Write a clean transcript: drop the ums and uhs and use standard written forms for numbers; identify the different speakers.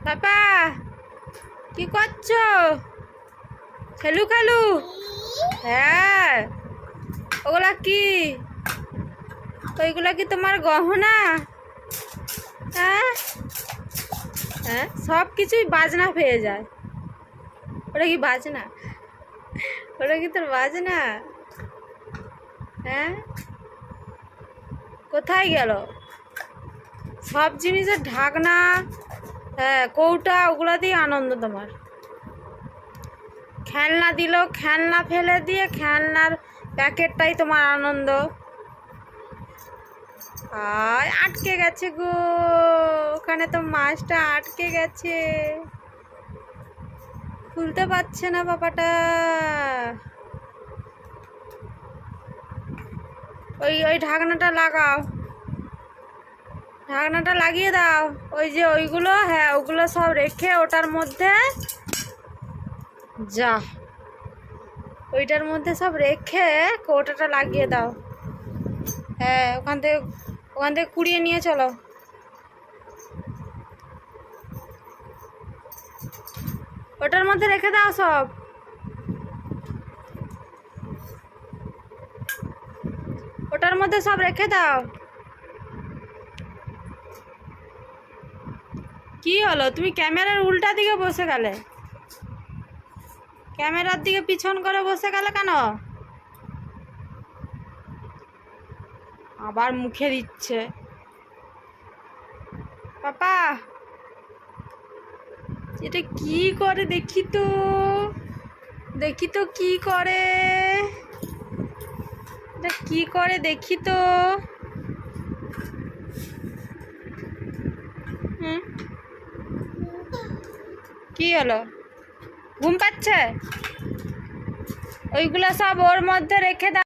Speaker 1: পাপা কি করছো? খেলু খেলু। হ্যাঁ, ওগুলা কি? ওইগুলা কি তোমার গহনা? হ্যাঁ হ্যাঁ, সব কিছুই বাজনা পেয়ে যায়। ওটা কি বাজনা? ওটা কি তোর বাজনা? হ্যাঁ, কোথায় গেল? সব জিনিসের ঢাকনা, হ্যাঁ, কৌটা, ওগুলা দিয়ে আনন্দ তোমার। খেলনা দিল, খেলনা ফেলে দিয়ে খেলনার প্যাকেটটাই তোমার আনন্দ। আর আটকে গেছে গো, ওখানে তো মাছটা আটকে গেছে, খুলতে পারছে না পাপাটা। ওই ওই ঢাকনাটা লাগাও, ঢাকনাটা লাগিয়ে দাও। ওই যে ওইগুলো, হ্যাঁ, ওগুলো সব রেখে ওটার মধ্যে যা, ওইটার মধ্যে সব রেখে কৌটাটা লাগিয়ে দাও। হ্যাঁ, ওখান থেকে কুড়িয়ে নিয়ে চলো। ওটার মধ্যে রেখে দাও সব। ওটার মধ্যে সব রেখে দাও। কি হলো, তুমি ক্যামেরার উল্টা দিকে বসে গেলে? ক্যামেরার দিকে পিছন করে বসে গেলে কেন? আবার মুখে দিচ্ছে পাপা। এটা কি করে দেখি তো, দেখি তো কি করে, এটা কি করে দেখি তো। হুম, কি হলো, ঘুম পাচ্ছে? ওইগুলো সব ওর মধ্যে রেখে দাও।